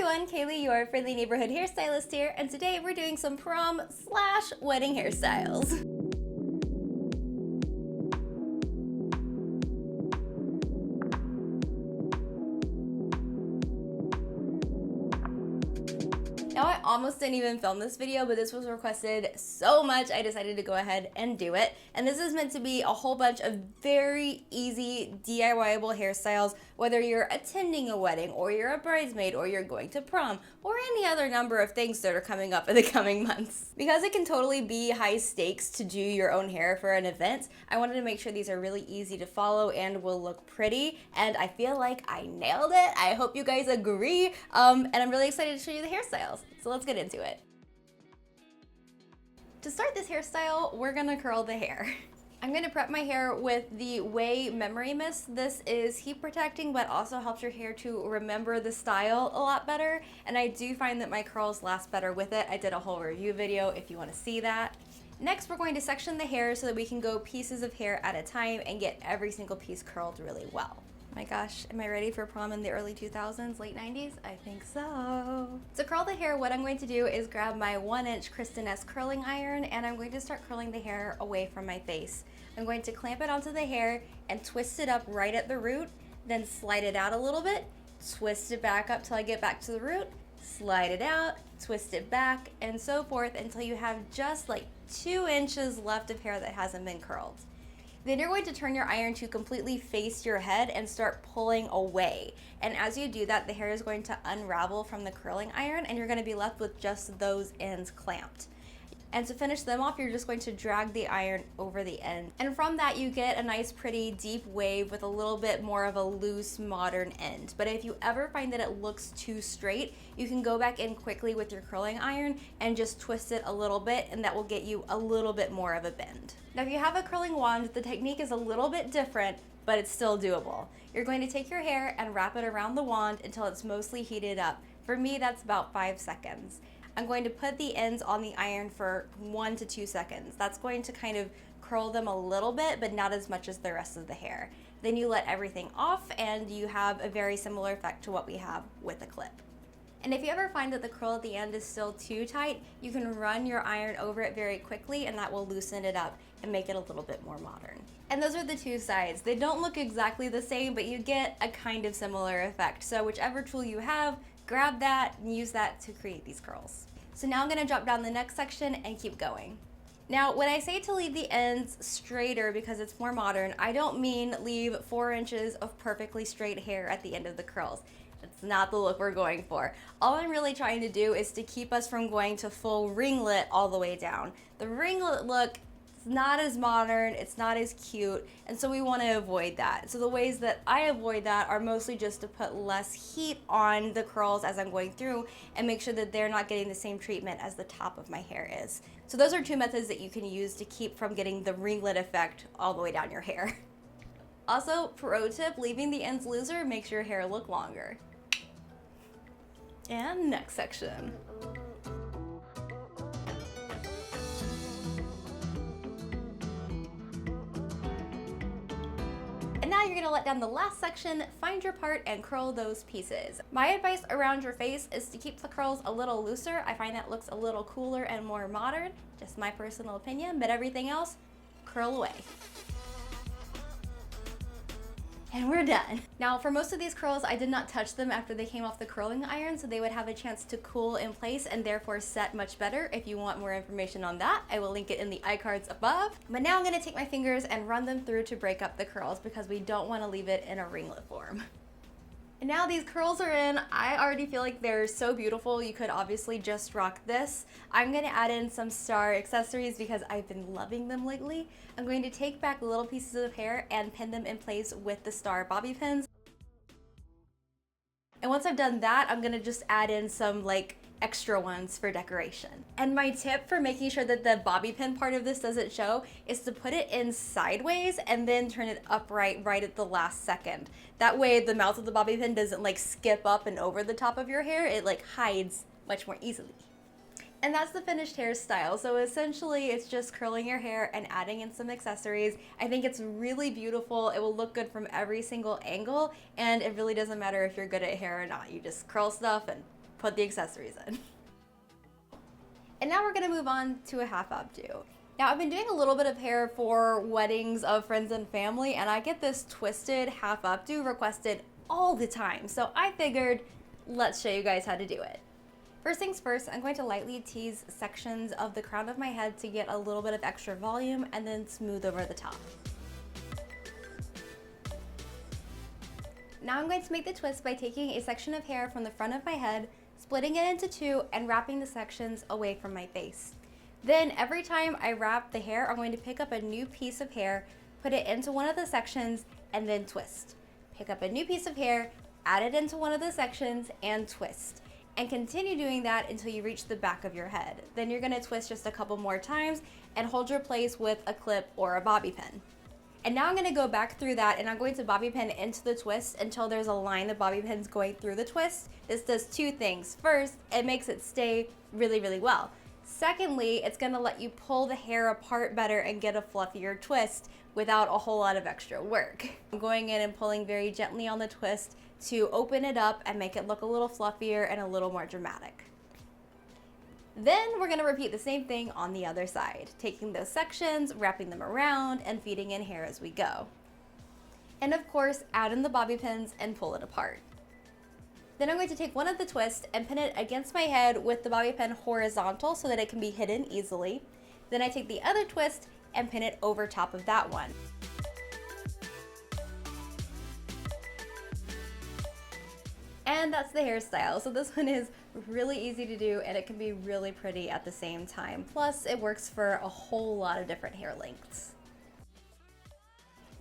everyone, Kaylee, your friendly neighborhood hairstylist here, and today we're doing some prom/wedding hairstyles. Now, I almost didn't even film this video, but this was requested so much, I decided to go ahead and do it. And this is meant to be a whole bunch of very easy DIY-able hairstyles, whether you're attending a wedding, or you're a bridesmaid, or you're going to prom, or any other number of things that are coming up in the coming months. Because it can totally be high stakes to do your own hair for an event, I wanted to make sure these are really easy to follow and will look pretty, and I feel like I nailed it. I hope you guys agree, and I'm really excited to show you the hairstyles. So let's get into it. To start this hairstyle, we're gonna curl the hair. I'm gonna prep my hair with the Way Memory Mist. This is heat protecting, but also helps your hair to remember the style a lot better. And I do find that my curls last better with it. I did a whole review video if you wanna see that. Next, we're going to section the hair so that we can go pieces of hair at a time and get every single piece curled really well. My gosh, am I ready for prom in the early 2000s, late 90s? I think so. To curl the hair, what I'm going to do is grab my 1-inch Kristen S curling iron, and I'm going to start curling the hair away from my face. I'm going to clamp it onto the hair and twist it up right at the root, then slide it out a little bit, twist it back up till I get back to the root, slide it out, twist it back, and so forth until you have just like 2 inches left of hair that hasn't been curled. Then you're going to turn your iron to completely face your head and start pulling away. And as you do that, the hair is going to unravel from the curling iron and you're going to be left with just those ends clamped. And to finish them off, you're just going to drag the iron over the end. And from that, you get a nice, pretty, deep wave with a little bit more of a loose, modern end. But if you ever find that it looks too straight, you can go back in quickly with your curling iron and just twist it a little bit, and that will get you a little bit more of a bend. Now, if you have a curling wand, the technique is a little bit different, but it's still doable. You're going to take your hair and wrap it around the wand until it's mostly heated up. For me, that's about 5 seconds. I'm going to put the ends on the iron for 1 to 2 seconds. That's going to kind of curl them a little bit, but not as much as the rest of the hair. Then you let everything off and you have a very similar effect to what we have with a clip. And if you ever find that the curl at the end is still too tight, you can run your iron over it very quickly and that will loosen it up and make it a little bit more modern. And those are the two sides. They don't look exactly the same, but you get a kind of similar effect. So whichever tool you have, grab that and use that to create these curls. So now I'm gonna drop down the next section and keep going. Now, when I say to leave the ends straighter because it's more modern, I don't mean leave 4 inches of perfectly straight hair at the end of the curls. That's not the look we're going for. All I'm really trying to do is to keep us from going to full ringlet all the way down. The ringlet look is not as modern, it's not as cute, and so we want to avoid that. So the ways that I avoid that are mostly just to put less heat on the curls as I'm going through and make sure that they're not getting the same treatment as the top of my hair is. So those are 2 methods that you can use to keep from getting the ringlet effect all the way down your hair. Also, pro tip, leaving the ends looser makes your hair look longer. And next section. And now you're gonna let down the last section, find your part, and curl those pieces. My advice around your face is to keep the curls a little looser. I find that looks a little cooler and more modern, just my personal opinion, but everything else, curl away. And we're done. Now, for most of these curls, I did not touch them after they came off the curling iron, so they would have a chance to cool in place and therefore set much better. If you want more information on that, I will link it in the iCards above. But now I'm gonna take my fingers and run them through to break up the curls because we don't wanna leave it in a ringlet form. And now these curls are in. I already feel like they're so beautiful. You could obviously just rock this. I'm gonna add in some star accessories because I've been loving them lately. I'm going to take back little pieces of hair and pin them in place with the star bobby pins. And once I've done that, I'm gonna just add in some like extra ones for decoration. And my tip for making sure that the bobby pin part of this doesn't show is to put it in sideways and then turn it upright right at the last second. That way the mouth of the bobby pin doesn't like skip up and over the top of your hair, it like hides much more easily. And that's the finished hairstyle. So essentially it's just curling your hair and adding in some accessories. I think it's really beautiful. It will look good from every single angle, and it really doesn't matter if you're good at hair or not. You just curl stuff and put the accessories in. And now we're gonna move on to a half updo. Now I've been doing a little bit of hair for weddings of friends and family, and I get this twisted half updo requested all the time. So I figured, let's show you guys how to do it. First things first, I'm going to lightly tease sections of the crown of my head to get a little bit of extra volume and then smooth over the top. Now I'm going to make the twist by taking a section of hair from the front of my head, splitting it into two, and wrapping the sections away from my face. Then every time I wrap the hair, I'm going to pick up a new piece of hair, put it into one of the sections, and then twist. Pick up a new piece of hair, add it into one of the sections, and twist. And continue doing that until you reach the back of your head. Then you're gonna twist just a couple more times and hold your place with a clip or a bobby pin. And now I'm gonna go back through that, and I'm going to bobby pin into the twist until there's a line of bobby pins going through the twist. This does two things. First, it makes it stay really, really well. Secondly, it's gonna let you pull the hair apart better and get a fluffier twist without a whole lot of extra work. I'm going in and pulling very gently on the twist to open it up and make it look a little fluffier and a little more dramatic. Then we're gonna repeat the same thing on the other side, taking those sections, wrapping them around, and feeding in hair as we go. And of course, add in the bobby pins and pull it apart. Then I'm going to take one of the twists and pin it against my head with the bobby pin horizontal so that it can be hidden easily. Then I take the other twist and pin it over top of that one. And that's the hairstyle. So this one is really easy to do, and it can be really pretty at the same time. Plus, it works for a whole lot of different hair lengths.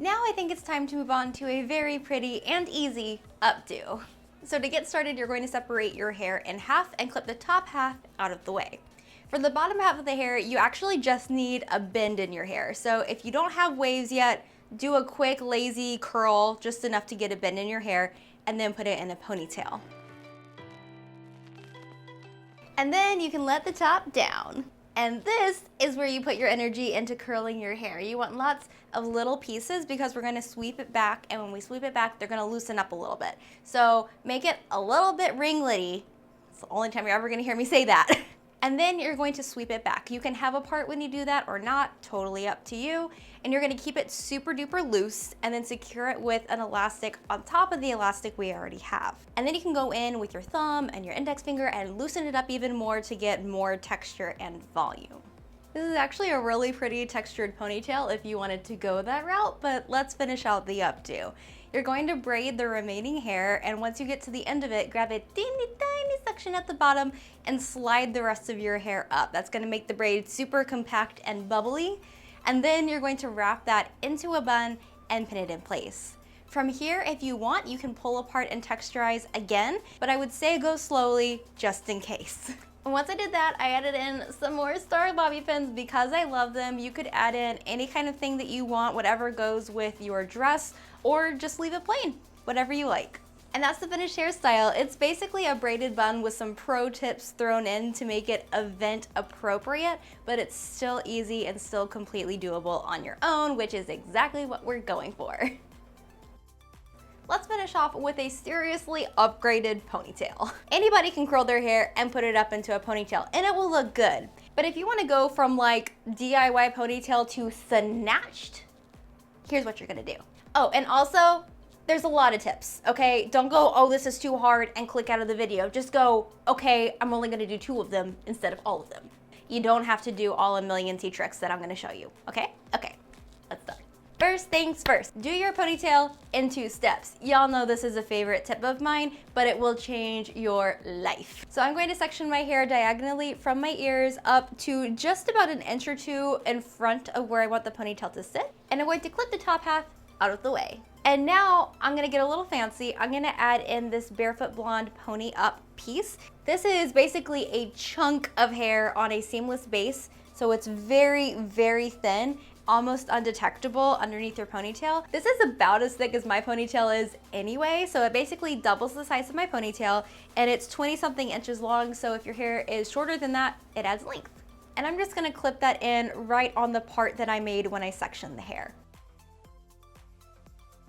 Now I think it's time to move on to a very pretty and easy updo. So to get started, you're going to separate your hair in half and clip the top half out of the way. For the bottom half of the hair, you actually just need a bend in your hair. So if you don't have waves yet, do a quick lazy curl, just enough to get a bend in your hair, and then put it in a ponytail. And then you can let the top down. And this is where you put your energy into curling your hair. You want lots of little pieces because we're gonna sweep it back, and when we sweep it back, they're gonna loosen up a little bit. So make it a little bit ringlety. It's the only time you're ever gonna hear me say that. And then you're going to sweep it back. You can have a part when you do that or not, totally up to you. And you're gonna keep it super duper loose and then secure it with an elastic on top of the elastic we already have. And then you can go in with your thumb and your index finger and loosen it up even more to get more texture and volume. This is actually a really pretty textured ponytail if you wanted to go that route, but let's finish out the updo. You're going to braid the remaining hair, and once you get to the end of it, grab a teeny tiny section at the bottom and slide the rest of your hair up. That's gonna make the braid super compact and bubbly. And then you're going to wrap that into a bun and pin it in place. From here, if you want, you can pull apart and texturize again, but I would say go slowly just in case. And once I did that, I added in some more star bobby pins because I love them. You could add in any kind of thing that you want, whatever goes with your dress, or just leave it plain, whatever you like. And that's the finished hairstyle. It's basically a braided bun with some pro tips thrown in to make it event appropriate, but it's still easy and still completely doable on your own, which is exactly what we're going for. Let's finish off with a seriously upgraded ponytail. Anybody can curl their hair and put it up into a ponytail, and it will look good. But if you wanna go from like DIY ponytail to Snatched, here's what you're gonna do. Oh, and also, there's a lot of tips, okay? Don't go, oh, this is too hard, and click out of the video. Just go, okay, I'm only gonna do 2 of them instead of all of them. You don't have to do all a million T tricks that I'm gonna show you, okay? Okay, let's start. First things first, do your ponytail in 2 steps. Y'all know this is a favorite tip of mine, but it will change your life. So I'm going to section my hair diagonally from my ears up to just about an inch or 2 in front of where I want the ponytail to sit. And I'm going to clip the top half out of the way. And now I'm gonna get a little fancy. I'm gonna add in this barefoot blonde pony up piece. This is basically a chunk of hair on a seamless base. So it's very, very thin, almost undetectable underneath your ponytail. This is about as thick as my ponytail is anyway. So it basically doubles the size of my ponytail, and it's 20-something inches long. So if your hair is shorter than that, it adds length. And I'm just gonna clip that in right on the part that I made when I sectioned the hair.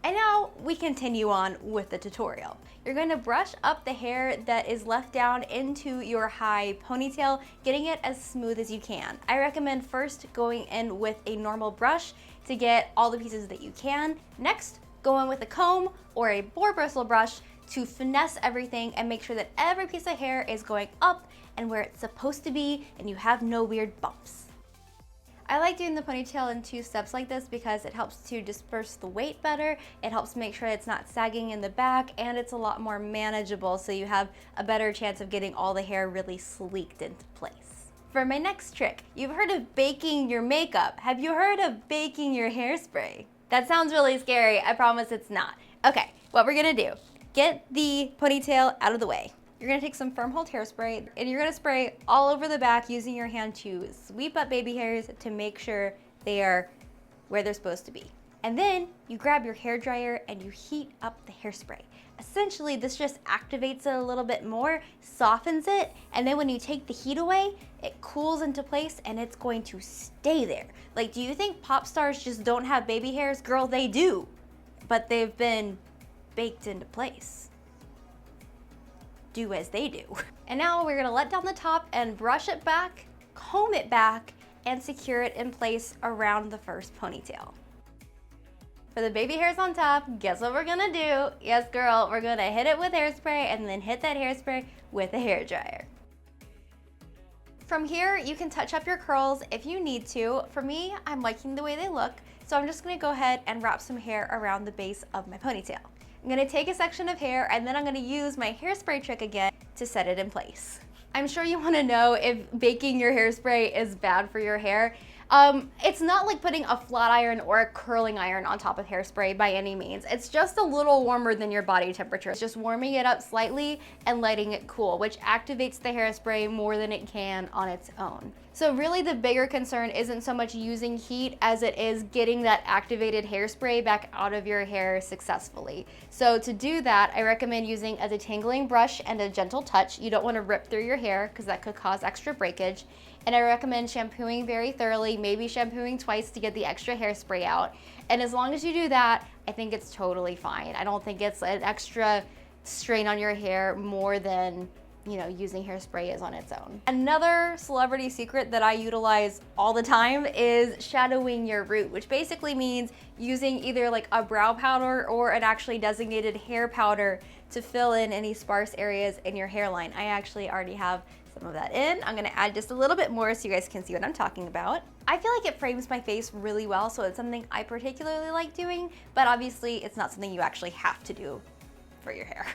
And now we continue on with the tutorial. You're going to brush up the hair that is left down into your high ponytail, getting it as smooth as you can. I recommend first going in with a normal brush to get all the pieces that you can. Next, go in with a comb or a boar bristle brush to finesse everything and make sure that every piece of hair is going up and where it's supposed to be and you have no weird bumps. I like doing the ponytail in 2 steps like this because it helps to disperse the weight better, it helps make sure it's not sagging in the back, and it's a lot more manageable so you have a better chance of getting all the hair really sleeked into place. For my next trick, you've heard of baking your makeup. Have you heard of baking your hairspray? That sounds really scary, I promise it's not. Okay, what we're gonna do, get the ponytail out of the way. You're gonna take some firm hold hairspray and you're gonna spray all over the back using your hand to sweep up baby hairs to make sure they are where they're supposed to be. And then you grab your hair dryer and you heat up the hairspray. Essentially, this just activates it a little bit more, softens it, and then when you take the heat away, it cools into place and it's going to stay there. Like, do you think pop stars just don't have baby hairs? Girl, they do, but they've been baked into place. Do as they do. And now we're gonna let down the top and brush it back, comb it back, and secure it in place around the first ponytail. For the baby hairs on top, guess what we're gonna do? Yes, girl, we're gonna hit it with hairspray and then hit that hairspray with a hairdryer. From here, you can touch up your curls if you need to. For me, I'm liking the way they look, so I'm just gonna go ahead and wrap some hair around the base of my ponytail. I'm gonna take a section of hair and then I'm gonna use my hairspray trick again to set it in place. I'm sure you wanna know if baking your hairspray is bad for your hair. It's not like putting a flat iron or a curling iron on top of hairspray by any means. It's just a little warmer than your body temperature. It's just warming it up slightly and letting it cool, which activates the hairspray more than it can on its own. So really the bigger concern isn't so much using heat as it is getting that activated hairspray back out of your hair successfully. So to do that, I recommend using a detangling brush and a gentle touch. You don't want to rip through your hair because that could cause extra breakage. And I recommend shampooing very thoroughly, maybe shampooing twice to get the extra hairspray out. And as long as you do that, I think it's totally fine. I don't think it's an extra strain on your hair more than, you know, using hairspray is on its own. Another celebrity secret that I utilize all the time is shadowing your root, which basically means using either like a brow powder or an actually designated hair powder to fill in any sparse areas in your hairline. I actually already have some of that in. I'm gonna add just a little bit more so you guys can see what I'm talking about. I feel like it frames my face really well, so it's something I particularly like doing, but obviously it's not something you actually have to do for your hair.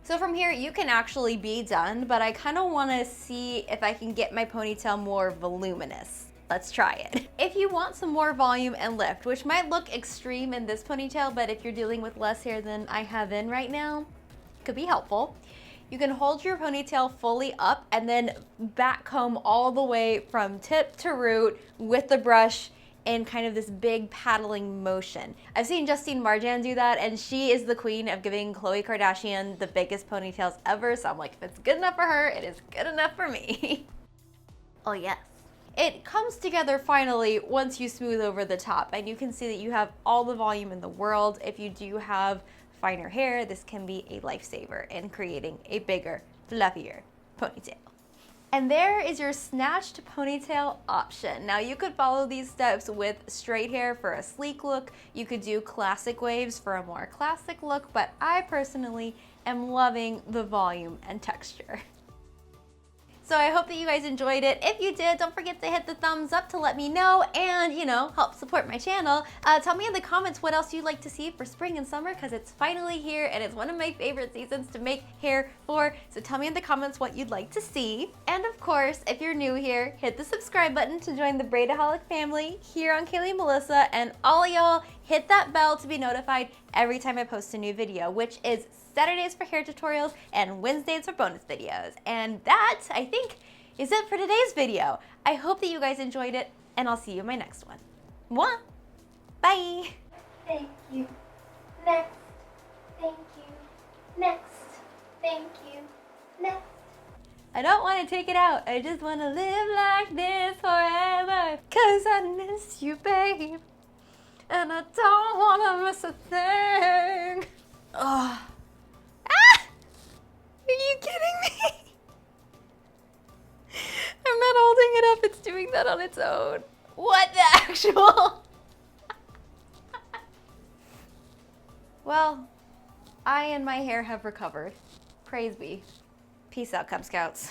So from here, you can actually be done, but I kind of want to see if I can get my ponytail more voluminous. Let's try it. If you want some more volume and lift, which might look extreme in this ponytail, but if you're dealing with less hair than I have in right now, it could be helpful. You can hold your ponytail fully up and then back comb all the way from tip to root with the brush in kind of this big paddling motion. I've seen Justine Marjan do that, and she is the queen of giving Khloe Kardashian the biggest ponytails ever, so I'm like, if it's good enough for her, it is good enough for me. Oh yes. It comes together finally once you smooth over the top, and you can see that you have all the volume in the world. If you do have finer hair, this can be a lifesaver in creating a bigger, fluffier ponytail. And there is your snatched ponytail option. Now you could follow these steps with straight hair for a sleek look. You could do classic waves for a more classic look, but I personally am loving the volume and texture. So I hope that you guys enjoyed it. If you did, don't forget to hit the thumbs up to let me know and, you know, help support my channel. Tell me in the comments what else you'd like to see for spring and summer, because it's finally here and it's one of my favorite seasons to make hair for. So tell me in the comments what you'd like to see. And of course, if you're new here, hit the subscribe button to join the Braidaholic family here on Kayley Melissa, and all y'all hit that bell to be notified every time I post a new video, which is Saturdays for hair tutorials and Wednesdays for bonus videos. And that, I think, is it for today's video. I hope that you guys enjoyed it, and I'll see you in my next one. Mwah! Bye! Thank you. Next. Thank you. Next. Thank you. Next. I don't want to take it out. I just want to live like this forever. 'Cause I miss you, babe. And I don't wanna miss a thing. Ugh. Ah! Are you kidding me? I'm not holding it up, it's doing that on its own. What the actual? Well, I and my hair have recovered. Praise be. Peace out, Cub Scouts.